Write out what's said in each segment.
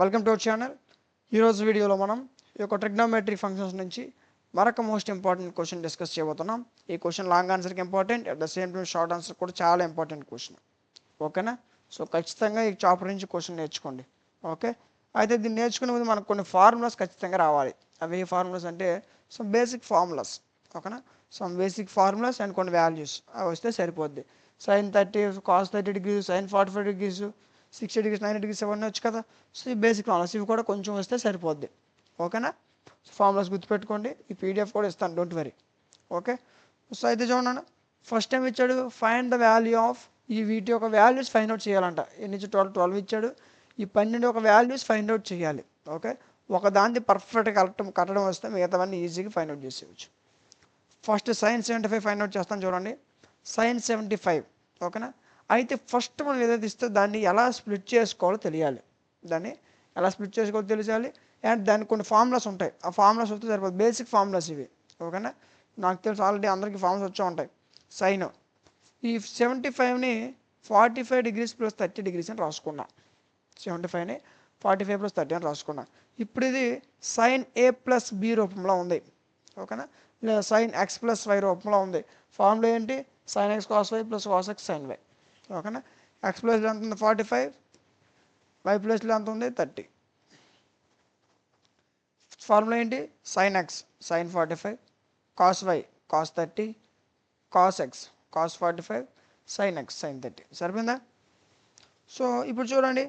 Welcome to our channel. ఈరోజు వీడియోలో మనం ఈ యొక్క ట్రిగ్నోమెట్రీ ఫంక్షన్స్ నుంచి మరొక మోస్ట్ ఇంపార్టెంట్ క్వశ్చన్ డిస్కస్ చేయబోతున్నాం. ఈ క్వశ్చన్ లాంగ్ ఆన్సర్కి important, at the same time short answer కూడా చాలా ఇంపార్టెంట్ క్వశ్చన్. ఓకేనా? సో ఖచ్చితంగా ఈ చాప్టర్ నుంచి క్వశ్చన్ నేర్చుకోండి. ఓకే, అయితే దీన్ని నేర్చుకునే ముందు మనకు కొన్ని ఫార్ములాస్ ఖచ్చితంగా రావాలి. అవి ఏ ఫార్ములాస్ అంటే సమ్ బేసిక్ ఫార్ములాస్. ఓకేనా? సమ్ బేసిక్ ఫార్ములాస్ అండ్ కొన్ని వాల్యూస్ అవి వస్తే సరిపోద్ది. sin 30, cos 30 degrees, sin 45 degrees, 60 degrees, 90 degrees అవన్నీ వచ్చు కదా. సో ఈ బేసిక్ ఫార్ములాస్ ఇవి కూడా కొంచెం వస్తే సరిపోద్ది. ఓకేనా? ఫార్ములాస్ గుర్తుపెట్టుకోండి. ఈ పీడిఎఫ్ కూడా ఇస్తాను, డోంట్ వరీ. ఓకే, సో అయితే చూడండి, ఫస్ట్ టైం ఇచ్చాడు ఫైండ్ ద వాల్యూ ఆఫ్, ఈ వీటి యొక్క వాల్యూస్ ఫైండ్ అవుట్ చేయాలంట. ఎన్ని నుంచి 12 ఇచ్చాడు. ఈ 12 ఒక వాల్యూస్ ఫైండ్ అవుట్ చేయాలి. ఓకే, ఒక దాన్ని పర్ఫెక్ట్గా కట్టడం వస్తే మిగతావన్నీ ఈజీగా ఫైండ్ అవుట్ చేసేయచ్చు. ఫస్ట్ sin 75 ఫైండ్ అవుట్ చేస్తాను చూడండి. sin 75. ఓకేనా? అయితే ఫస్ట్ మనం ఏదైతే ఇస్తే దాన్ని ఎలా స్ప్లిట్ చేసుకోవాలో తెలియాలి. దాన్ని ఎలా స్ప్లిట్ చేసుకోవాలో తెలియాలి. అండ్ దానికి కొన్ని ఫార్ములాస్ ఉంటాయి. ఆ ఫార్ములాస్ వస్తే సరిపోతుంది. బేసిక్ ఫార్ములాస్ ఇవి. ఓకేనా? నాకు తెలుసు ఆల్రెడీ అందరికీ ఫార్ములాస్ వచ్చే ఉంటాయి. సైన్ ఈ 75ని 45 degrees + 30 degrees అని రాసుకున్నా. 75ని 45 + 30 అని రాసుకున్నా. ఇప్పుడు ఇది sin a + b రూపంలో ఉంది. ఓకేనా? లేదా sin x + y రూపంలో ఉంది. ఫార్ములా ఏంటి? sin x cos y + cos x sin y. ఓకేనా? x ప్లేస్లో ఎంత ఉంది? 45. y ప్లేస్లో ఎంత ఉంది? 30. ఫార్ములా ఏంటి? sin x sin 45, cos y cos 30, cos x cos 45, sin x sin 30. సరిపోయిందా? సో ఇప్పుడు చూడండి,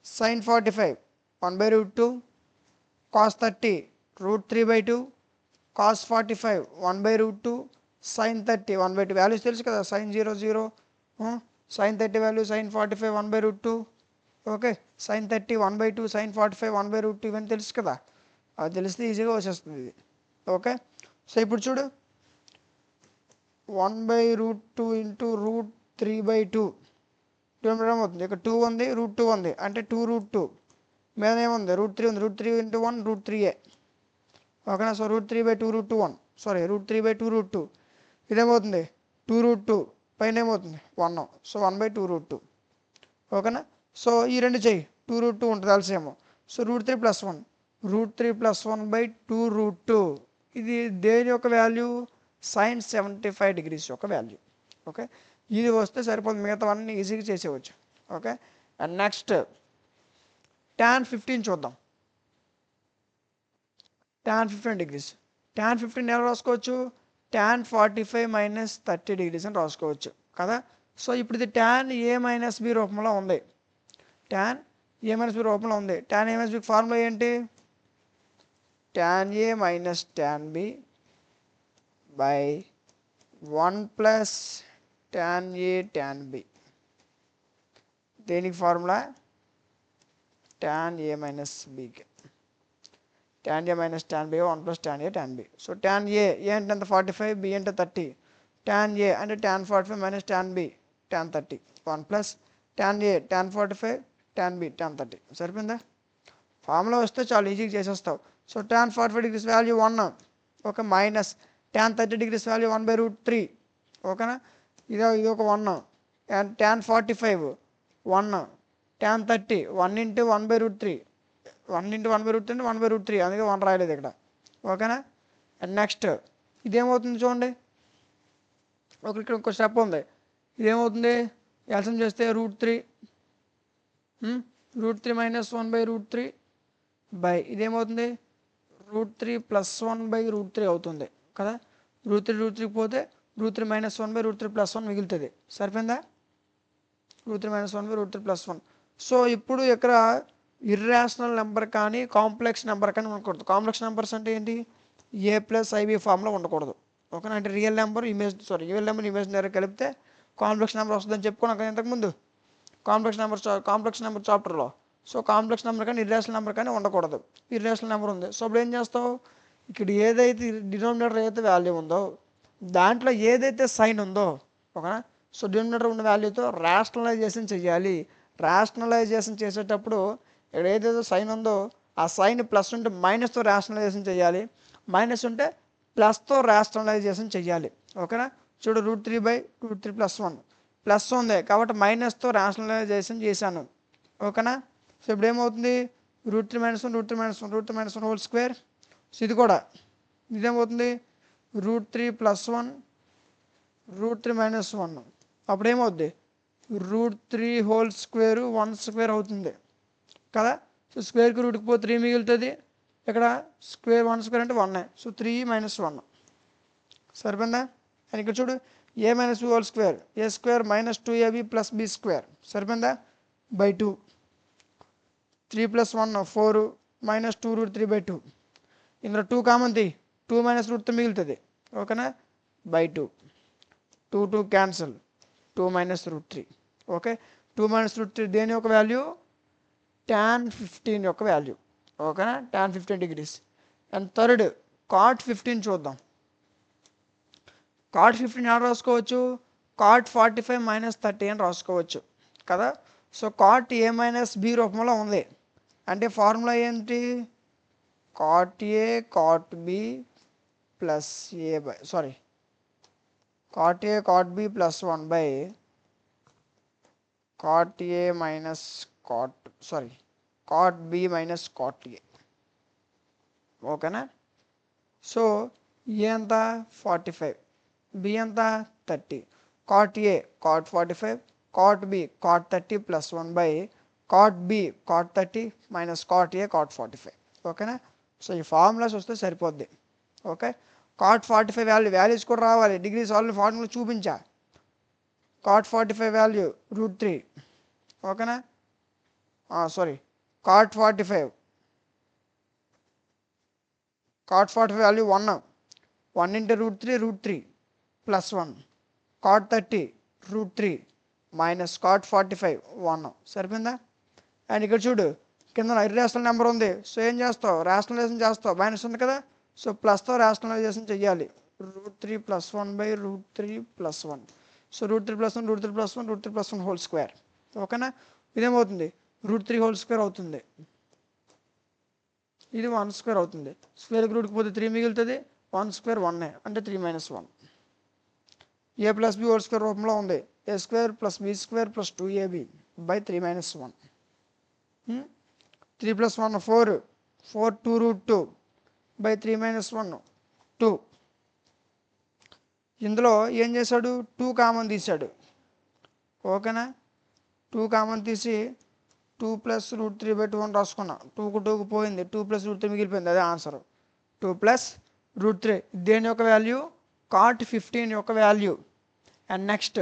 sin 45 1/√2, cos 30 √3/2, cos 45 1/√2, sin 30 1/2. Values తెలుసు కదా. sin 0 0, sin 30 value, sin 45 1/√2. Okay, sin 30 1/2, sin 45 1/√2. ఇవన్నీ తెలుసు కదా. అది తెలిస్తే ఈజీగా వచ్చేస్తుంది ఇది. ఓకే, సో ఇప్పుడు చూడు, 1/√2 ఇంటూ √3/2 ఏమవుతుంది? ఇక్కడ 2 ఉంది, √2 ఉంది, అంటే 2√2 మీద ఏముంది? √3 ఉంది. √3 ఇంటూ 1 √3a. ఓకేనా? So √3/2 √2 1, sorry √3/2 √2. ఇదేమవుతుంది? 2√2 పైన ఏమవుతుంది? 1. సో 1/2 √2. ఓకేనా? సో ఈ రెండు చెయ్యి, 2√2 ఉంటుంది అలసేమో. సో √3 + 1, √3 + 1/2 √2. ఇది దేని యొక్క వాల్యూ? sin 75 degrees యొక్క వాల్యూ. ఓకే, ఇది వస్తే సరిపోతుంది, మిగతావన్నీ ఈజీగా చేసేవచ్చు. ఓకే, అండ్ నెక్స్ట్ tan 15 చూద్దాం. tan 15 degrees. tan 15 ఎలా రాసుకోవచ్చు? tan 45 - 30 degrees అని రాసుకోవచ్చు కదా. సో ఇప్పుడు ఇది tan a - b రూపంలో ఉంది. tan a - b రూపంలో ఉంది. tan a - b ఫార్ములా ఏంటి? tan a - tan b by 1 + tan a tan b. దేనికి formula? tan a - bకి. tan a - tan b 1 + tan a tan b. So tan a అంటే ఎంత? 45, b అంటే 30. tan a అంటే tan 45 - tan b tan 30. 1 + tan a tan 45 tan b tan 30. సరిపోయిందా? Formula వస్తే చాలా ఈజీగా చేసేస్తావు. So tan 45 degrees value 1. Okay, minus tan 30 degrees value 1/√3. ఓకేనా? ఇది ఒక 1. And tan 45 1, tan 30 1 × 1/√3. 1 × 1/√3 అంటే 1/√3, అందుకే 1 రాయలేదు ఇక్కడ. ఓకేనా? అండ్ నెక్స్ట్ ఇదేమవుతుంది చూడండి. ఇక్కడ ఇంకో స్టెప్ ఉంది. ఇదేమవుతుంది? ఎల్సిఎం చేస్తే √3 √3 - 1/√3 బై ఇదేమవుతుంది? √3 + 1/√3 అవుతుంది కదా. √3 పోతే √3 - 1/√3 + 1 మిగులుతుంది. సరిపోయిందా? √3 - 1/√3 + 1. సో ఇప్పుడు ఇక్కడ ఇర్రాషనల్ నెంబర్ కానీ కాంప్లెక్స్ నెంబర్ కానీ ఉండకూడదు. కాంప్లెక్స్ నెంబర్స్ అంటే ఏంటి? a + ib ఫామ్లో ఉండకూడదు. ఓకేనా? అంటే రియల్ నెంబర్ ఇమేజినరీ కలిపితే కాంప్లెక్స్ నెంబర్ వస్తుందని చెప్పుకున్నాం ఇంతకుముందు కాంప్లెక్స్ నెంబర్ చాప్టర్లో. సో కాంప్లెక్స్ నెంబర్ కానీ ఇర్రాషనల్ నెంబర్ కానీ ఉండకూడదు. ఇర్రాషనల్ నెంబర్ ఉంది. సో ఇప్పుడు ఏం చేస్తావు? ఇక్కడ ఏదైతే డినామినేటర్ ఏదైతే వాల్యూ ఉందో దాంట్లో ఏదైతే సైన్ ఉందో, ఓకేనా, సో డినామినేటర్ ఉన్న వాల్యూతో రేషనలైజేషన్ చేయాలి. రేషనలైజేషన్ చేసేటప్పుడు ఇక్కడ ఏదైతే సైన్ ఉందో ఆ సైన్ ప్లస్ ఉంటే మైనస్తో రేషనలైజేషన్ చేయాలి, మైనస్ ఉంటే ప్లస్తో రేషనలైజేషన్ చేయాలి. ఓకేనా? చూడు, √3/√3 + 1 ప్లస్ ఉంది కాబట్టి మైనస్తో రేషనలైజేషన్ చేశాను. ఓకేనా? సో ఇప్పుడు ఏమవుతుంది √3 - 1 √3 - 1 √3 - 1 హోల్ స్క్వేర్. సో ఇది కూడా ఇదేమవుతుంది √3 + 1 √3 - 1 అప్పుడు ఏమవుద్ది √3 హోల్ స్క్వేర్ 1 స్క్వేర్ అవుతుంది కదా. సో స్క్వేర్కి రూట్కి పోతే 3 మిగులుతుంది. ఇక్కడ స్క్వేర్ 1 స్క్వేర్ అంటే 1. సో 3 - 1 సరిపోయిందా. అండ్ ఇక్కడ చూడు a - b whole square a square - 2ab + b square సరిపోయిందా బై 2. 3 + 1 4 - 2 √3/2. ఇందులో 2 కామన్ తీ 2 - √3 మిగులుతుంది ఓకేనా బై 2. 2 2 cancel 2 - √3 okay. 2 - √3 దేని యొక్క వాల్యూ tan 15 యొక్క వాల్యూ ఓకేనా tan 15 degrees. And third cot 15 చూద్దాం. cot 15 ఎలా రాసుకోవచ్చు cot 45 - 30 అని రాసుకోవచ్చు కదా. సో cot a - b రూపంలో ఉంది అంటే ఫార్ములా ఏంటి cot a cot b plus a by sorry cot a cot b plus 1 by cot a minus cot sorry cot b minus cot a ఓకేనా. సో a ఎంత 45 b ఎంత 30 cot a cot 45 cot b cot 30 plus 1 by cot b cot 30 minus cot a cot 45 ఓకేనా. So ఈ formulas వస్తే సరిపోద్ది okay. cot 45 values కూడా రావాలి degrees already formula చూపించా. cot 45 వాల్యూ √3 ఓకేనా sorry cot 45 value 1 × √3 plus 1 cot 30 √3 minus cot 45 1 సరిపోయిందా. And ఇక్కడ చూడు కింద ఇర్రేషనల్ నెంబర్ ఉంది. సో ఏం చేస్తావు రేషనలైజేషన్ చేస్తావు మైనస్ ఉంది కదా. సో ప్లస్తో రేషనలైజేషన్ చెయ్యాలి √3 + 1 బై √3 + 1. సో √3 + 1 √3 + 1 √3 + 1 హోల్ స్క్వేర్ ఓకేనా. ఇదేమవుతుంది √3 హోల్ స్క్వేర్ అవుతుంది. ఇది 1 స్క్వేర్ అవుతుంది. స్క్వేర్కి రూట్కి పోతే 3 మిగులుతుంది 1 స్క్వేర్ 1 అంటే 3 - 1. a + b హోల్ స్క్వేర్ రూపంలో ఉంది a square + b square + 2ab by 3 - 1. 3 + 1 4 4 2 √2 by 3 - 1 2. ఇందులో ఏం చేశాడు 2 కామన్ తీశాడు ఓకేనా. 2 కామన్ తీసి 2 + √3/2 అని రాసుకున్నా. 2కు 2కు పోయింది 2 + √3 మిగిలిపోయింది అదే ఆన్సర్ 2 + √3 దేని యొక్క వాల్యూ cot 15 యొక్క value. And next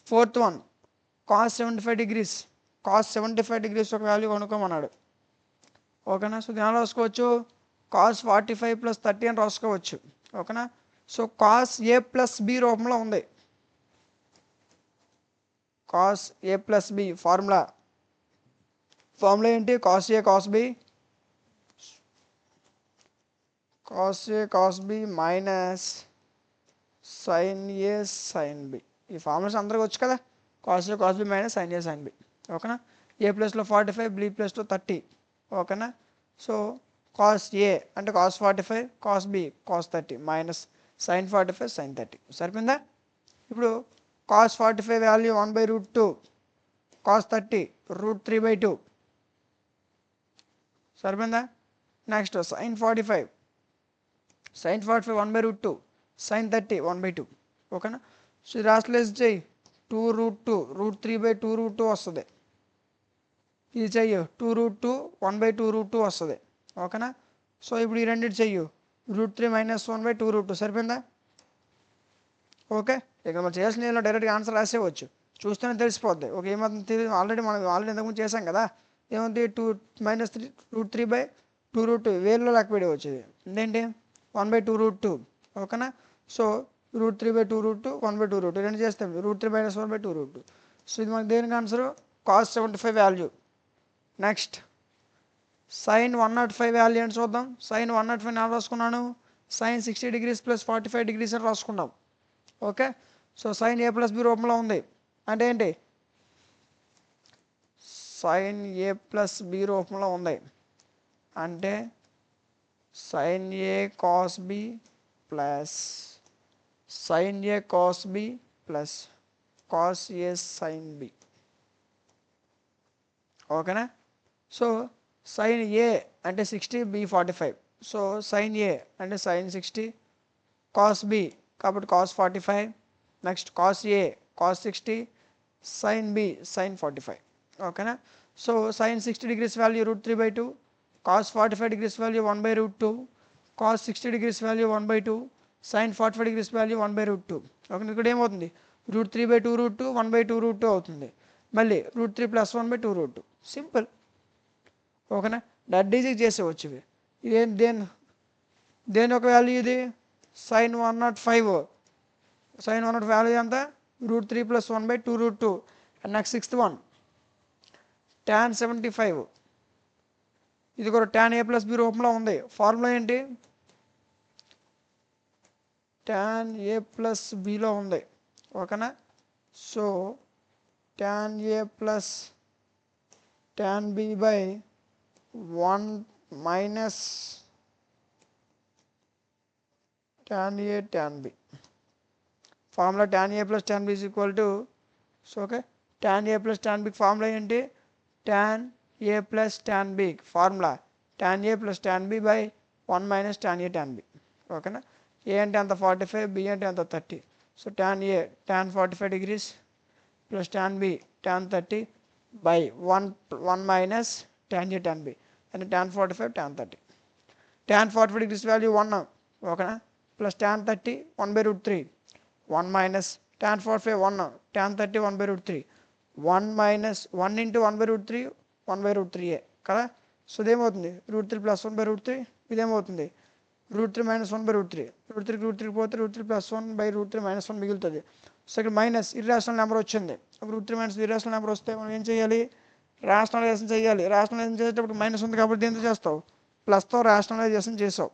fourth one cos 75 degrees యొక్క వాల్యూ కనుక్కోమన్నాడు ఓకేనా. సో దాని రాసుకోవచ్చు cos 45 + 30 అని రాసుకోవచ్చు ఓకేనా. సో cos a + b రూపంలో ఉంది cos a + b ఫార్ములా ఏంటి cos a cos b minus sin a sin b. ఈ ఫార్ములాస్ అందరికీ వచ్చు కదా cos a cos b minus sin a sin b ఓకేనా. a ప్లస్లో 45 b ప్లస్లో 30 ఓకేనా. సో cos a అంటే cos 45 cos b cos 30 minus sin 45 sin 30 సరిపోయిందా. ఇప్పుడు cos 45 వాల్యూ 1/√2 cos 30 √3/2 సరిపోయిందా. నెక్స్ట్ sin 45 1/√2 sin 30 1/2 ఓకేనా. సో ఇది రాస్ట్లెస్ చేయి 2√2 √3/2 √2 వస్తుంది. ఇది చెయ్యు 2√2 1/2 వస్తుంది ఓకేనా. సో ఇప్పుడు ఈ రెండింటి చెయ్యు √3 - 1/2 √2 సరిపోయిందా ఓకే. ఇక మనం చేయాల్సిన డైరెక్ట్గా ఆన్సర్ రాసేవచ్చు చూస్తేనే తెలిసిపోద్ది ఓకే. ఏమవుతుంది తెలియదు ఆల్రెడీ ఇంతకుముందు చేసాం కదా. ఏముంది 2 - 3 √3/2 √2 వేలలో లెక్క పెట్టి ఇది ఏంటి 1/2 ఓకేనా. సో √3/2 1/2 రెండు చేస్తాం √3 - 1/2 సో ఇది మనకి దేనికి answer cos 75 value. Next sin 105 value అని చూద్దాం. sin 105 ఎలా రాసుకున్నాను sin 60 degrees + 45 degrees అని రాసుకున్నాం okay. So sin a + b రూపంలో ఉంది అంటే ఏంటి sin a + b రూపంలో ఉంది అంటే sin a cos b ప్లస్ sin a cos b ప్లస్ cos a sin b ఓకేనా. సో సైన్ ఏ అంటే 60, బి 45. సో సైన్ ఏ అంటే సైన్ 60, కాస్ బి కాబట్టి cos 45, next cos A cos 60, sine B sine 45. ఓకేనా. So sine 60 degrees value √3/2, cos 45 degrees value 1/√2, cos 60 degrees value 1/2, sine 45 degrees value 1/√2. Okay, ఇక్కడ ఏమవుతుంది √3/2 1/2 అవుతుంది. మళ్ళీ √3 + 1/2. Simple. ఓకేనా, డట్ easy చేసేవచ్చు ఇవి. ఇదేం దేని ఒక వాల్యూ ఇది సైన్ 105. సైన్ 105 వాల్యూ ఎంత √3 + 1/2. And next 6th one tan 75. ఇది కూడా tan a + b రూపంలో ఉంది. ఫార్ములా ఏంటి tan a + bలో ఉంది. ఓకేనా. So tan a + tan b / 1 minus tan a tan b. Formula tan a + tan b is equal to, so okay, tan a + tan b formula ఏంటి tan a + tan b formula tan a + tan b / 1 minus tan a tan b. ఓకేనా. ఏ అంటే అంత 45, B అంటే అంత 30. So tan a tan 45 degrees plus tan b tan 30 by 1 minus tan a tan b and tan 45 tan 30. tan 45 degrees value 1. ఓకేనా. plus tan 30 1/√3. 1 minus tan 45 1, tan 30 1/√3. 1 minus 1 into 1/√3 1/√3a కదా. So ఇదేమవుతుంది √3 + 1/√3. ఇదేమవుతుంది √3 - 1/√3. √3 పోతే √3 + 1/√3 - 1 మిగులుతుంది. So ఇక్కడ minus irrational number వచ్చింది. √3 - irrational number వస్తే మనం ఏం చేయాలి రాషనలైజేషన్ చేయాలి. రాషనలైజేషన్ చేసేటప్పుడు మైనస్ ఉంది కాబట్టి ఎంత చేస్తావు ప్లస్తో రాషనలైజేషన్ చేసావు.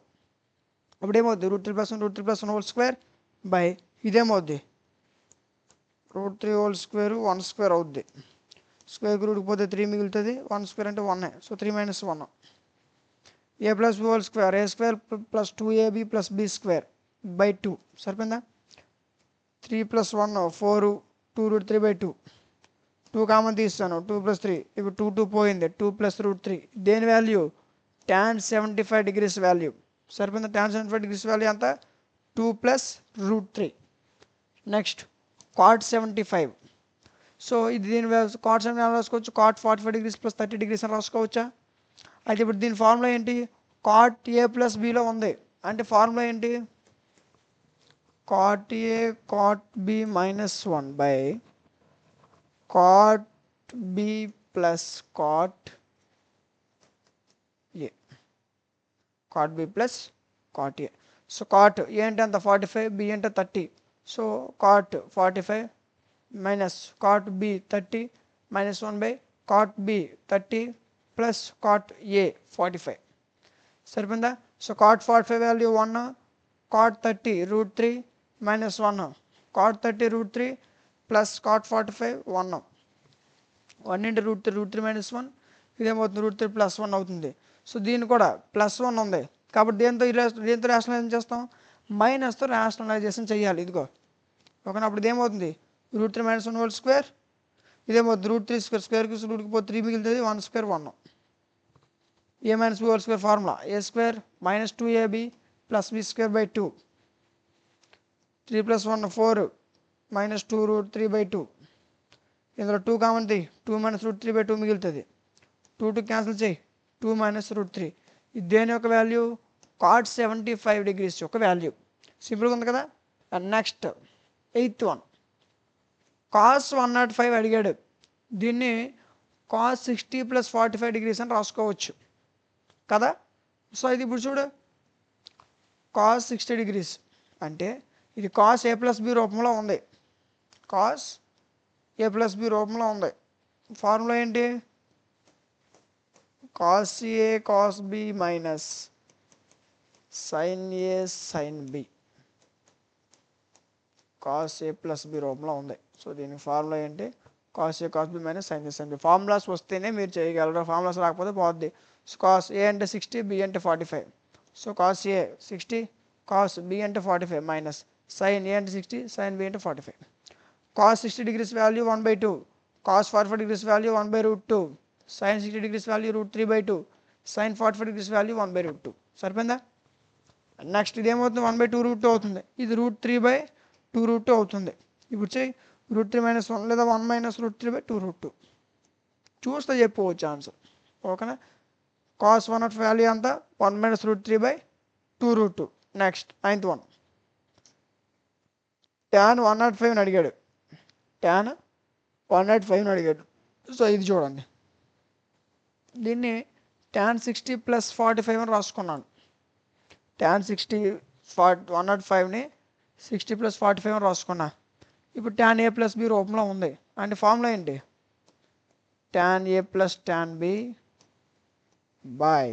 అప్పుడు ఏమవుద్ది √3 + 1 √3 + 1 హోల్ స్క్వేర్ బై ఇదేమవుద్ది √3 హోల్ స్క్వేర్ 1 స్క్వేర్ అవుద్ది. స్క్వేర్ రూట్కి పోతే 3 మిగులుతుంది. 1 స్క్వేర్ అంటే 1. So 3 - 1 a + b whole square a square + 2ab + b square by 2 సరిపోయిందా. 3 + 1 4 2 √3/2. 2 కామన్ తీస్తాను 2 + 3 ఇప్పుడు 2 పోయింది 2 + √3. దేని వాల్యూ tan 75 degrees వాల్యూ సరిపోయిందా. tan 75 degrees వాల్యూ అంతా 2 + √3. Next cot 75. సో ఇది దీని cot 75 రాసుకోవచ్చు. cot 45 degrees + 30 degrees అని రాసుకోవచ్చా. అయితే ఇప్పుడు దీని ఫార్ములా ఏంటి cot a + bలో ఉంది అంటే ఫార్ములా ఏంటి cot a cot b - 1 by cot b + cot a. cot b + cot a. So cot a అంటే అంత 45, b అంటే 30. So cot 45 minus cot b 30 - 1 by cot b 30 plus cot a 45. సరిపోయిందా. So cot 45 value 1, cot 30 √3 - 1, cot 30 √3 plus cot 45 1. 1 into √3 - 1 ఇదేమవుతుంది √3 + 1 అవుతుంది. So దీన్ని కూడా +1 ఉంది కాబట్టి దేంతో రాషనలైజేషన్ చేస్తాం మైనస్తో రాషనలైజేషన్ చేయాలి. ఇదిగో ఓకేనా. అప్పుడు ఇదేమవుతుంది √3 - 1 హోల్ స్క్వేర్. ఇదేమవుతుంది √3 స్క్వేర్ స్క్వేర్కి రూట్కి పోతే 3 మిగులుతుంది 1 square 1. a - b whole square formula a square - 2ab + b square by 2. 3 + 1 4 - 2 √3/2. ఇందులో 2 కామన్ 2 - √3/2 మిగులుతుంది. 2 క్యాన్సిల్ చేయి 2 - √3. ఇది దేని యొక్క వాల్యూ cot 75 degrees యొక్క వాల్యూ. సింపుల్గా ఉంది కదా. And next 8th one cos 105 అడిగాడు. దీన్ని cos 60 + 45 degrees అని రాసుకోవచ్చు కదా. సో ఇది ఇప్పుడు చూడు cos 60 degrees అంటే ఇది cos a + b రూపంలో ఉంది. cos a + b రూపంలో ఉంది. ఫార్ములా ఏంటి cos a cos b minus sin a sin b. cos a + b రూపంలో ఉంది. సో దీనికి ఫార్ములా ఏంటి cos a cos b minus sin a sin b. Formulas వస్తేనే మీరు చేయగలరు. ఫార్ములాస్ రాకపోతే పోద్ది. సో cos a అంటే 60 b అంటే 45. So cos a 60 cos b అంటే 45 మైనస్ sin a అంటే 60 sin b అంటే 45. cos 60 degrees value 1/2 cos 45 degrees value 1/√2 sine 60 degrees value √3/2, sine 45 degrees value 1/√2. సరిపోయిందా? నెక్స్ట్ ఇది ఏమవుతుంది, 1/2√2 అవుతుంది. ఇది √3/2√2 అవుతుంది. ఇప్పుడు చెయ్యి, √3 - 1 లేదా 1 - √3/2√2 చూస్తే చెప్పుకోవచ్చు ఆన్సర్. ఓకేనా? cos 105 వాల్యూ అంతా 1 - √3/2√2. నెక్స్ట్ 9th వన్, tan 105 అడిగాడు. tan 105 అడిగాడు. సో ఇది చూడండి, దీన్ని tan 60 + 45 అని రాసుకున్నాను. tan 60 105ని 60 + 45 అని రాసుకున్నా. ఇప్పుడు tan a + b రూపంలో ఉంది. అంటే ఫార్ములా ఏంటి, tan a + tan b by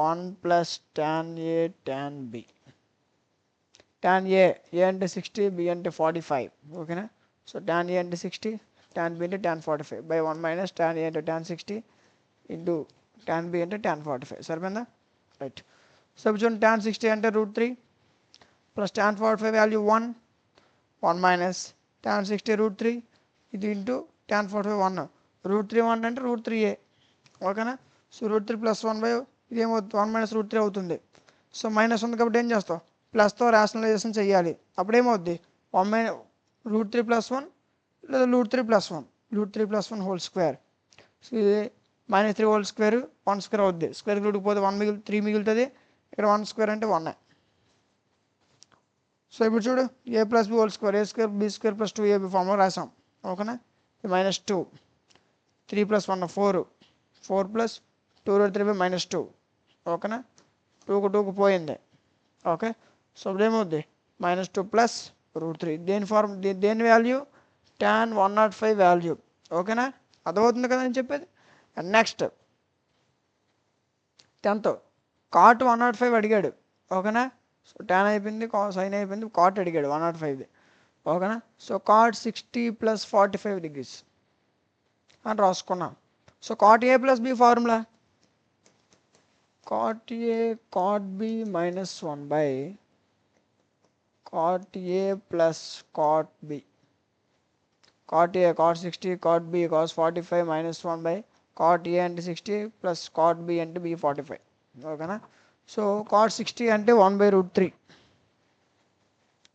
1 + tan a tan b. tan a అంటే 60, b అంటే 45. ఓకేనా? సో tan a అంటే 60, tan b అంటే tan 45 by 1 - tan a అంటే tan 60 ఇంటూ tan b అంటే tan 45. సరిపోయిందా? రైట్. సో ఇప్పుడు చూడండి, tan 60 అంటే √3 ప్లస్ tan 45 వాల్యూ 1 - tan 60 √3 ఇది ఇంటూ tan 45 1. √3 1 అంటే √3a. ఓకేనా? సో √3 + 1 ఇది ఏమవుతుంది, 1 - √3 అవుతుంది. సో మైనస్ ఉంది కాబట్టి ఏం చేస్తాం, ప్లస్తో రేషనలైజేషన్ చేయాలి. అప్పుడు ఏమవుద్ది, √3 + 1 లేదా √3 + 1, √3 + 1 హోల్ స్క్వేర్. సో ఇది -3 హోల్ స్క్వేర్ 1 స్క్వేర్ అవుద్ది. స్క్వేర్ రూట్కి 3 మిగులుతుంది. ఇక్కడ 1 స్క్వేర్ అంటే 1. సో ఇప్పుడు చూడు, a + b whole square, a² b² + 2ab formula రాసాం. ఓకేనా? -2 3 + 1 4 4 + 2√3 - 2. ఓకేనా? 2కు 2కు పోయింది. ఓకే. సో ఇప్పుడు ఏమవుద్ది, -2 + √3. దేని వాల్యూ, tan 105 వాల్యూ. ఓకేనా? అర్థమవుతుంది కదా అని చెప్పేది. అండ్ నెక్స్ట్ 10th cot 105 అడిగాడు. ఓకేనా? సో tan అయిపోయింది, సైన్ అయిపోయింది, cot అడిగాడు 105. ఓకేనా? సో cot 60 + 45 డిగ్రీస్ అని రాసుకున్నాం. So cot a + b formula, cot a cot b -1 by cot a + cot b. cot a cot 60, cot b cos 45 -1 by cot a అంటే 60 plus cot b అంటే b 45. ఓకేనా? So cot 60 అంటే 1/√3.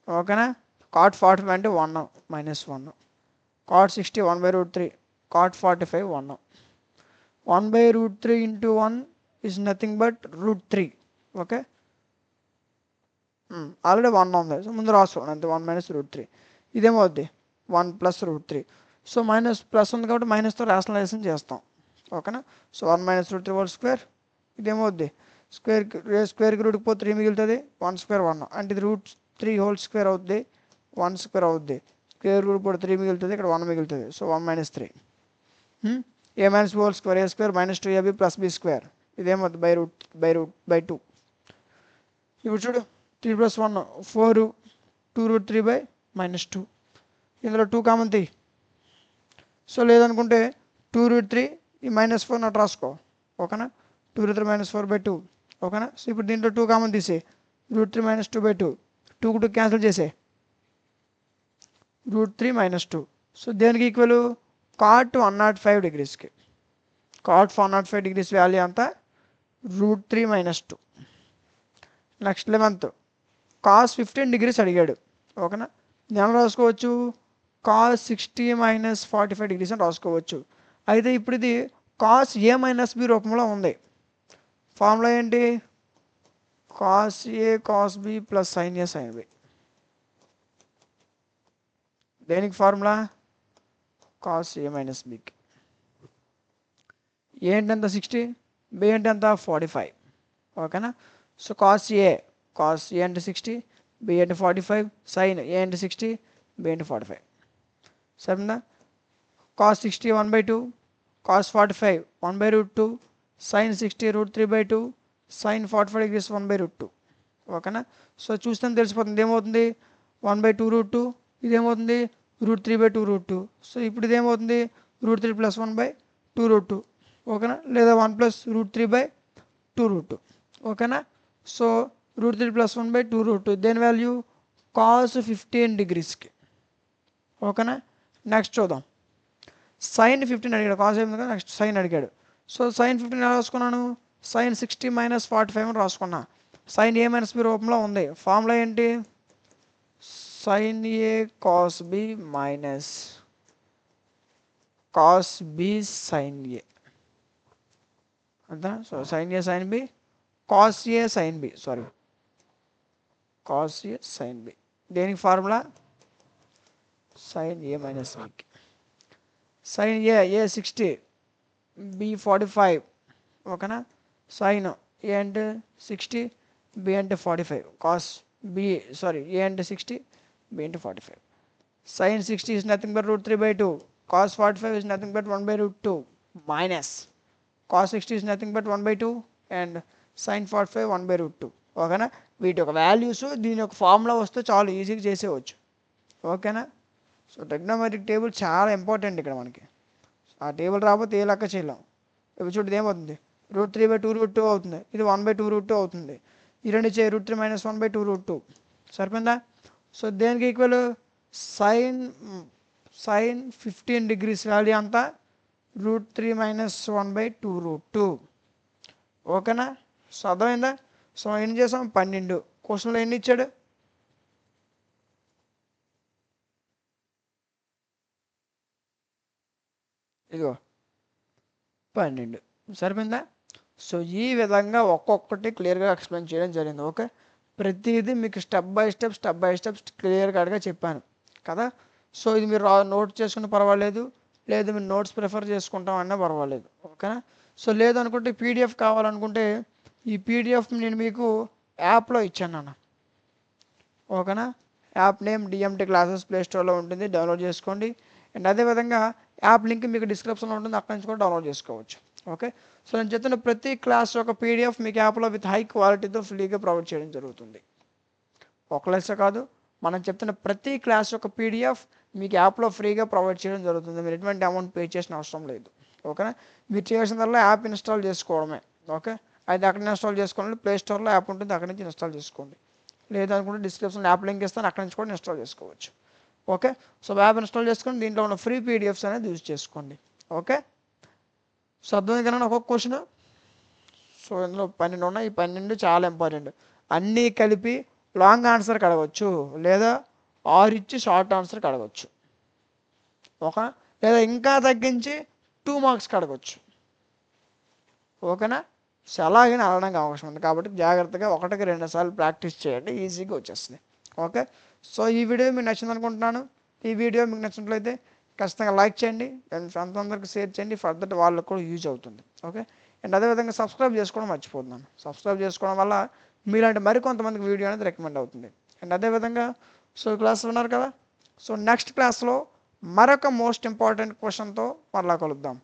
ఓకేనా? cot 45 అంటే 1 -1. cot 60 1/√3, cot 45 1. 1/√3 into 1 is nothing but √3. Okay, already 1 ఉంది. So ముందు రాసుకోండి అంతే, 1 - √3. ఇదేమవుద్ది 1 + √3. సో ప్లస్ ఉంది కాబట్టి మైనస్తో రేషనలైజేషన్ చేస్తాం. ఓకేనా? So 1 - √3 whole square. ఇదేమవుద్ది, స్క్వేర్కి రూట్కి 3 మిగులుతుంది. 1 స్క్వేర్ 1 అంటే ఇది √3 హోల్ స్క్వేర్ అవుద్ది, 1 స్క్వేర్ అవుద్ది. స్క్వేర్ రూట్ 3 మిగులుతుంది, ఇక్కడ 1 మిగులుతుంది. So 1 - 3 a - b whole square, a² -2ab + b². ఇదేమవుద్ది బై 2. ఇప్పుడు చూడు, 3 + 1 4 2√3/-2. ఇందులో 2 కామన్ తీ. సో లేదనుకుంటే 2√3 ఈ -4 నాట్ రాసుకో. ఓకేనా? 2√3 - 4/2. ఓకేనా? సో ఇప్పుడు దీంట్లో 2 కామన్ తీసే, √3 - 2/2. 2కు 2 క్యాన్సిల్ చేసే, √3 - 2. సో దేనికి equal, cot 105 డిగ్రీస్కి. cot 105 degrees value అంతా √3 - 2. నెక్స్ట్ 11th cos 15 డిగ్రీస్ అడిగాడు. ఓకేనా? నేను రాసుకోవచ్చు cos 60 - 45 డిగ్రీస్ అని రాసుకోవచ్చు. అయితే ఇప్పుడు ఇది cos a - b రూపంలో ఉంది. ఫార్ములా ఏంటి, cos a cos b + sin a sin b. దేనికి ఫార్ములా, cos a - bకి. a అంటే ఎంత 60, b అంటే ఎంత 45. ఓకేనా? సో cos a అంటే 60, b అంటే 45, sin a అంటే 60, b అంటే 45. సరేనా? cos 60 1/2, cos 45 1/√2, sin 60 √3/2, sin 45 degrees 1/√2. ఓకేనా? సో చూస్తే తెలిసిపోతుంది ఏమవుతుంది, 1/2√2. ఇదేమవుతుంది √3/2√2. సో ఇప్పుడు ఇదేమవుతుంది √3 + 1/2√2. ఓకేనా? లేదా 1 + √3/2√2. ఓకేనా? సో √3 + 1/2√2 దేని వాల్యూ, cos 15 డిగ్రీస్కి. ఓకేనా? నెక్స్ట్ చూద్దాం, సైన్ 15 అడిగాడు, కాస్ అయిపోయింది కదా, నెక్స్ట్ సైన్ అడిగాడు. సో సైన్ 15 ఎలా రాసుకున్నాను, సైన్ 60 మైనస్ 45 అని రాసుకున్నా. సైన్ ఏ మైనస్ బి రూపంలో ఉంది. ఫార్ములా ఏంటి, sine A cos B minus cos B sine A అంతా. So sine A sine B cos A sine B, sorry cos A sine B. దేనికి formula, sine A minus బికి. Sine A 60 B 45, ఓకేనా. Sign A అంటే 60, B అంటే 45, cos B sorry ఏ అంటే 60, B అంటే 45. Sine 60 is nothing but √3/2, cos 45 is nothing but 1/√2 minus cos 60 is nothing but 1/2 and sin 45 1/√2, ఓకేనా. వీటి యొక్క వాల్యూస్ దీని యొక్క ఫార్ములా వస్తే చాలు, ఈజీగా చేసేవచ్చు, ఓకేనా. సో ట్రిగ్నోమెట్రిక్ టేబుల్ చాలా ఇంపార్టెంట్ ఇక్కడ మనకి. ఆ టేబుల్ రాకపోతే ఏ లెక్క చేయలేం. ఇప్పుడు చూడండి ఏమవుతుంది, √3/2√2 అవుతుంది, ఇది 1/2√2 అవుతుంది. ఈ రెండు చేయి √3 - 1/2√2 సరిపోయిందా. సో దేనికి ఈక్వల్, సైన్ 15 degrees వాల్యూ అంతా √3 - 1/2√2, ఓకేనా. సో అర్థమైందా. సో ఏం చేసాం, 12. క్వశ్చన్లో ఎన్ని ఇచ్చాడు, ఇదిగో 12, సరిపోయిందా. సో ఈ విధంగా ఒక్కొక్కటి క్లియర్గా ఎక్స్ప్లెయిన్ చేయడం జరిగింది, ఓకే. ప్రతిదీ మీకు స్టెప్ బై స్టెప్ క్లియర్ కట్గా చెప్పాను కదా. సో ఇది మీరు నోట్ చేసుకుని పర్వాలేదు, లేదు మీరు నోట్స్ ప్రిఫర్ చేసుకుంటామన్నా పర్వాలేదు, ఓకేనా. సో లేదనుకుంటే పీడిఎఫ్ కావాలనుకుంటే ఈ పీడిఎఫ్ నేను మీకు యాప్లో ఇచ్చాను అన్న, ఓకేనా. యాప్ నేమ్ డిఎంటీ క్లాసెస్ ప్లేస్టోర్లో ఉంటుంది, డౌన్లోడ్ చేసుకోండి. అండ్ అదేవిధంగా యాప్ లింక్ మీకు డిస్క్రిప్షన్లో ఉంటుంది, అక్కడి నుంచి కూడా డౌన్లోడ్ చేసుకోవచ్చు, ఓకే. సో నేను చెప్తున్న ప్రతి క్లాస్ యొక్క పీడిఎఫ్ మీకు యాప్లో విత్ హై క్వాలిటీతో ఫ్రీగా ప్రొవైడ్ చేయడం జరుగుతుంది. ఒక క్లాసే కాదు, మనం చెప్తున్న ప్రతి క్లాస్ యొక్క పీడిఎఫ్ మీకు యాప్లో ఫ్రీగా ప్రొవైడ్ చేయడం జరుగుతుంది. మీరు ఎటువంటి అమౌంట్ పే చేసిన అవసరం లేదు, ఓకేనా. మీరు చేయాల్సిందల్లా యాప్ ఇన్స్టాల్ చేసుకోవడమే, ఓకే. అయితే అక్కడ ఇన్స్టాల్ చేసుకోండి, ప్లే స్టోర్లో యాప్ ఉంటుంది, అక్కడి నుంచి ఇన్స్టాల్ చేసుకోండి. లేదనుకుంటే డిస్క్రిప్షన్లో యాప్ లింక్ ఇస్తాను, అక్కడి నుంచి కూడా ఇన్స్టాల్ చేసుకోవచ్చు, ఓకే. సో యాప్ ఇన్స్టాల్ చేసుకొని దీంట్లో ఉన్న ఫ్రీ పీడిఎఫ్స్ అనేది యూజ్ చేసుకోండి, ఓకే. సో అర్థమైంది కదా ఒక్కొక్క క్వశ్చన్. సో ఇందులో 12 ఉన్నాయి, ఈ 12 చాలా ఇంపార్టెంట్. అన్నీ కలిపి లాంగ్ ఆన్సర్కి అడగవచ్చు, లేదా 6 ఇచ్చి షార్ట్ ఆన్సర్కి అడగవచ్చు, ఓకే. లేదా ఇంకా తగ్గించి 2 మార్క్స్కి అడగవచ్చు, ఓకేనా. సో అలాగని అడగడానికి అవకాశం ఉంది, కాబట్టి జాగ్రత్తగా 1కి 2 సార్లు ప్రాక్టీస్ చేయండి, ఈజీగా వచ్చేస్తుంది, ఓకే. సో ఈ వీడియో మీకు నచ్చింది అనుకుంటున్నాను. ఈ వీడియో మీకు నచ్చినట్లయితే ఖచ్చితంగా లైక్ చేయండి, అండ్ ఫ్రెండ్స్ అందరికి షేర్ చేయండి, ఫర్దర్ వాళ్ళకు కూడా యూజ్ అవుతుంది, ఓకే. అండ్ అదేవిధంగా సబ్స్క్రైబ్ చేసుకోవడం మర్చిపోతున్నాను. సబ్స్క్రైబ్ చేసుకోవడం వల్ల మీలాంటి మరికొంతమందికి వీడియో అనేది రికమెండ్ అవుతుంది. అండ్ అదేవిధంగా సో క్లాస్లో ఉన్నారు కదా, సో నెక్స్ట్ క్లాస్లో మరొక మోస్ట్ ఇంపార్టెంట్ క్వశ్చన్తో మరలా కలుద్దాం.